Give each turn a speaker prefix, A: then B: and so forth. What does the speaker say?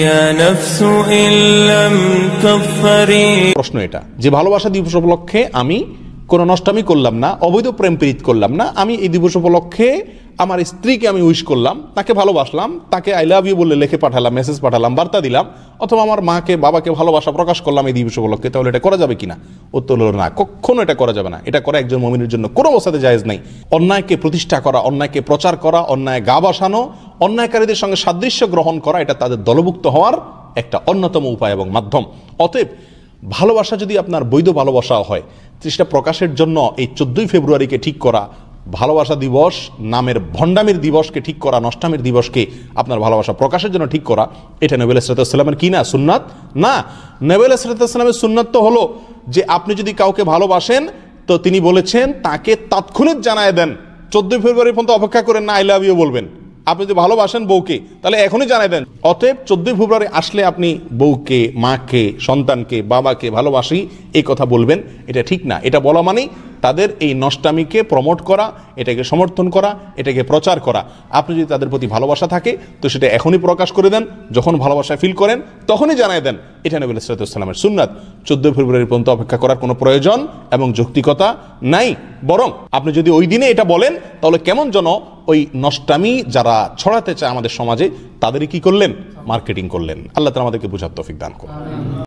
A: يا نفس إن لم تظفري
B: প্রশ্ন এটা যে ভালোবাসা দিবস উপলক্ষে আমি কোনো নষ্টামি করলাম না, অবৈধ প্রেম প্রীত করলাম না, আমি এই দিবস উপলক্ষে আমার স্ত্রীকে আমি উইশ করলাম, তাকে ভালোবাসলাম, তাকে আই লাভ ইউ বলে লিখে পাঠালাম, মেসেজ পাঠালাম, বার্তা দিলাম, অথবা আমার মাকে বাবাকে ভালোবাসা প্রকাশ করলাম এই দিবস উপলক্ষে, তাহলে এটা করা যাবে কিনা? উত্তর হলো না, কখনো এটা করা যাবে না। এটা করা একজন মুমিনের জন্য কোনো অবস্থাতে জায়েজ নাই। অন্যায়কে প্রতিষ্ঠা করা, অন্যায়কে প্রচার করা, অন্যায় গা বাসানো, অন্যায়কারীদের সঙ্গে সাদৃশ্য গ্রহণ করা, এটা তাদের দলভুক্ত হওয়ার একটা অন্যতম উপায় এবং মাধ্যম। অতএব ভালোবাসা যদি আপনার বৈধ ভালোবাসা হয়, সেটা প্রকাশের জন্য এই 14ই ফেব্রুয়ারিকে ঠিক করা, ভালোবাসা দিবস নামের ভণ্ডামির দিবসকে ঠিক করা, নষ্টামির দিবসকে আপনার ভালোবাসা প্রকাশের জন্য ঠিক করা, এটা নবী আলাইহিস সালামের কি না? সুন্নাত না। নবী আলাইহিস সালামের সুন্নাত তো হলো যে আপনি যদি কাউকে ভালোবাসেন তো তিনি বলেছেন তাকে তাৎক্ষণিক জানায় দেন, 14 ফেব্রুয়ারি পর্যন্ত অপেক্ষা করেন না, আই লাভ ইউ বলবেন। আপনি যদি ভালোবাসেন বউকে তাহলে এখনই জানাই দেন। অতএব 14 ফেব্রুয়ারি আসলে আপনি বউকে, মাকে, সন্তানকে, বাবাকে ভালোবাসি এই কথা বলবেন, এটা ঠিক না। এটা বলা মানেই তাদের এই নষ্টামিকে প্রমোট করা, এটাকে সমর্থন করা, এটাকে প্রচার করা। আপনি যদি তাদের প্রতি ভালোবাসা থাকে তো সেটা এখনই প্রকাশ করে দেন, যখন ভালোবাসা ফিল করেন তখনই জানাই দেন। এটা নবী আলাইহিস সালামের সুন্নাত। 14 ফেব্রুয়ারি পর্যন্ত অপেক্ষা করার কোনো প্রয়োজন এবং যৌক্তিকতা নাই। বরং আপনি যদি ওই দিনে এটা বলেন তাহলে কেমন যেন ওই নষ্টামি যারা ছড়াতে চায় আমাদের সমাজে তাদেরই কি করলেন? মার্কেটিং করলেন। আল্লাহ তাআলা আমাদেরকে বুঝার তৌফিক দান করুন।